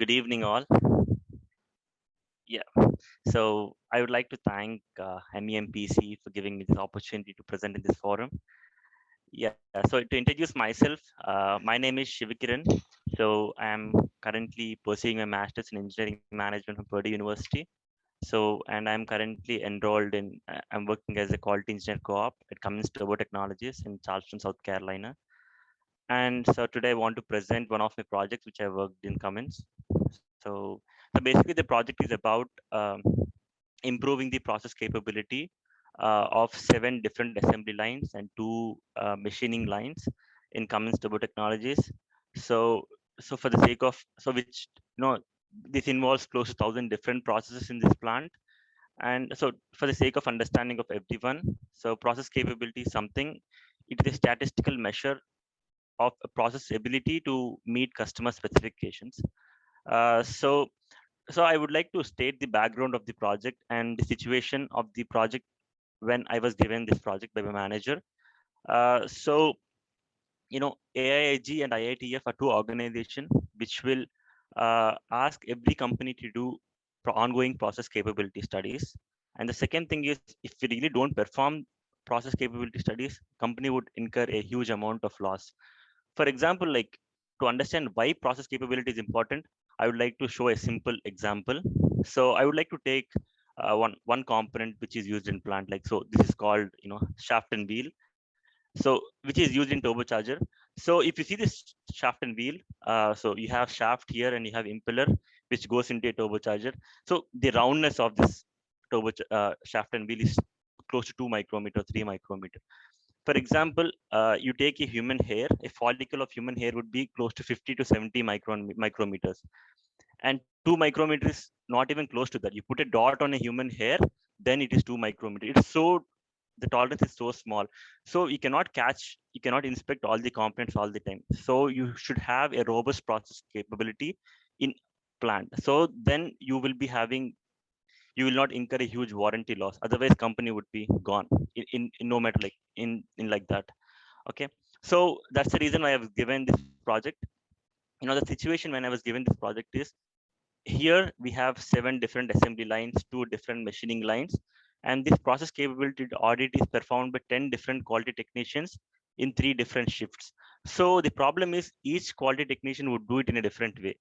Good evening, all. Yeah, so I would like to thank MEMPC for giving me this opportunity to present in this forum. Yeah, so to introduce myself, my name is Siva Kiran. So I am currently pursuing my master's in engineering management from Purdue University. And I'm currently enrolled in, I'm working as a quality engineer co-op at Cummins Turbo Technologies in Charleston, South Carolina. And so today I want to present one of my projects which I worked in Cummins. So basically the project is about improving the process capability of 7 different assembly lines and 2 machining lines in Cummins Turbo Technologies. So, so for the sake of which this involves close to 1,000 different processes in this plant. And so for the sake of understanding of everyone, so process capability is something. It is a statistical measure of a process ability to meet customer specifications. Uh, so so I would like to state the background of the project and the situation of the project when I was given this project by my manager. AIIG and IITF are 2 organizations which will ask every company to do ongoing process capability studies. And the second thing is, if we really don't perform process capability studies, company would incur a huge amount of loss. For example, like to understand why process capability is important, I would like to show a simple example. So I would like to take one component which is used in plant. Like, so this is called shaft and wheel. So which is used in turbocharger. So if you see this shaft and wheel, so you have shaft here and you have impeller which goes into a turbocharger. So the roundness of this shaft and wheel is close to 2 micrometer, 3 micrometer. For example, you take a human hair, a follicle of human hair would be close to 50 to 70 micrometers. And 2 micrometers is not even close to that. You put a dot on a human hair, then it is 2 micrometers. It's so, the tolerance is so small. So you cannot inspect all the components all the time. So you should have a robust process capability in plant. So then you will not incur a huge warranty loss. Otherwise, company would be gone in no matter like in like that. Okay, so that's the reason why I was given this project. The situation when I was given this project is, here we have 7 different assembly lines, 2 different machining lines, and this process capability audit is performed by 10 different quality technicians in 3 different shifts. So the problem is each quality technician would do it in a different way,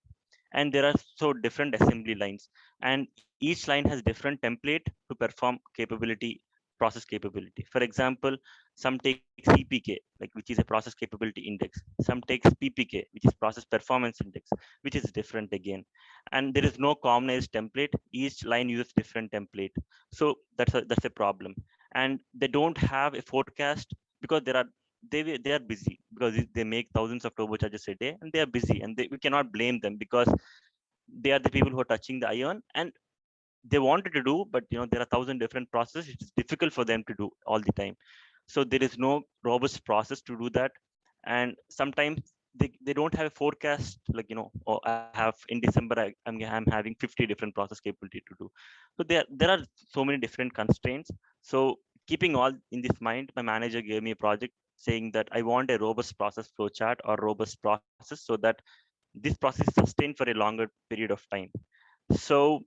and there are so different assembly lines, and each line has different template to perform capability, process capability. For example, some take CPK, like, which is a process capability index. Some takes PPK, which is process performance index, which is different again. And there is no commonized template. Each line uses different template. So that's a problem. And they don't have a forecast because they are busy, because they make thousands of turbochargers a day and they are busy, and we cannot blame them because they are the people who are touching the iron, and they wanted to do, but there are 1,000 different processes. It's difficult for them to do all the time. So there is no robust process to do that. And sometimes they don't have a forecast, like, or I have in December, I'm having 50 different process capability to do. So there are so many different constraints. So keeping all in this mind, my manager gave me a project saying that I want a robust process flow chart or robust process, so that this process is sustained for a longer period of time. So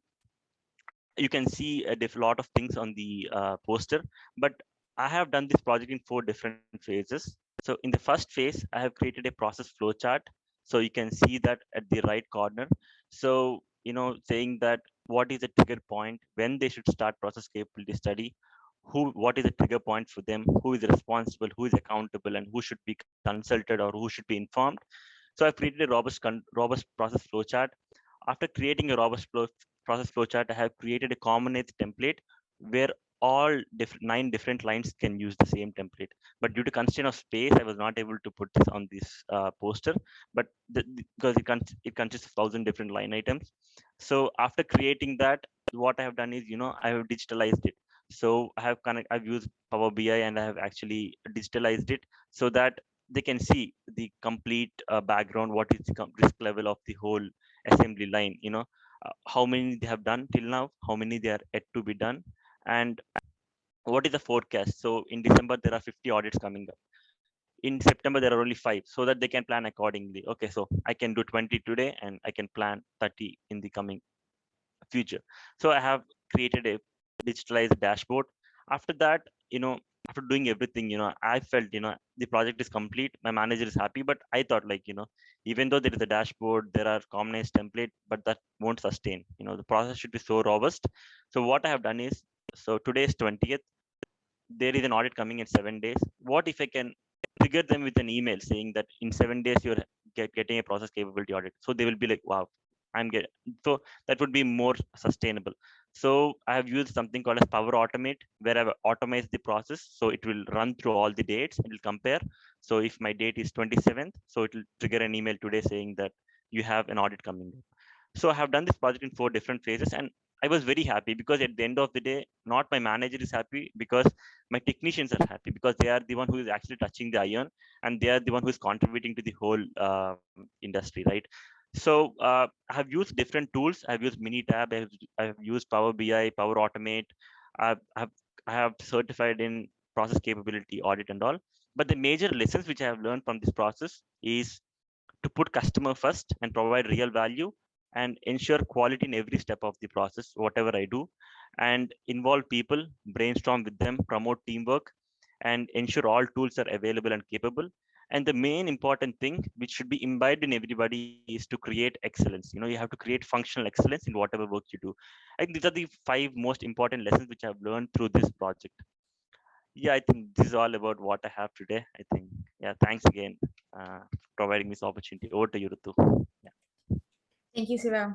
you can see a lot of things on the poster, but I have done this project in 4 different phases. So in the first phase, I have created a process flow chart. So you can see that at the right corner. So saying that what is the trigger point when they should start process capability study, what is the trigger point for them, who is responsible, who is accountable, and who should be consulted or who should be informed. So I've created a robust process flowchart. After creating a process flowchart, I have created a commonized template where all 9 different lines can use the same template. But due to constraint of space, I was not able to put this on this poster. But because it consists of 1,000 different line items. So after creating that, what I have done is, I have digitalized it. So I've used Power BI, and I have actually digitalized it so that they can see the complete background, what is the risk level of the whole assembly line, how many they have done till now, how many they are yet to be done, and what is the forecast. So in December there are 50 audits coming up. in September there are only 5, so that they can plan accordingly. Okay, so I can do 20 today and I can plan 30 in the coming future. So I have created a digitalized dashboard. After that, after doing everything, I felt, the project is complete. My manager is happy, but I thought, like, even though there is a dashboard, there are commonized template, but that won't sustain. The process should be so robust. So what I have done is, so today is 20th. There is an audit coming in 7 days. What if I can trigger them with an email saying that in 7 days you're getting a process capability audit? So they will be like, wow, I'm getting. So that would be more sustainable. So I have used something called as Power Automate, where I've automated the process. So it will run through all the dates. It will compare. So if my date is 27th, so it will trigger an email today saying that you have an audit coming. So I have done this project in 4 different phases, and I was very happy because at the end of the day, not my manager is happy, because my technicians are happy, because they are the one who is actually touching the iron, and they are the one who is contributing to the whole industry, right? So I have used different tools. I have used Minitab. I have used Power BI, Power Automate. I have I have certified in process capability audit and all. But the major lessons which I have learned from this process is to put customer first and provide real value, and ensure quality in every step of the process whatever I do, and involve people, brainstorm with them, promote teamwork, and ensure all tools are available and capable. And the main important thing which should be imbibed in everybody is to create excellence. You have to create functional excellence in whatever work you do. I think these are the 5 most important lessons which I've learned through this project. Yeah, I think this is all about what I have today. I think, yeah, thanks again for providing this opportunity. Over to you, Ritu. Yeah. Thank you, Siva.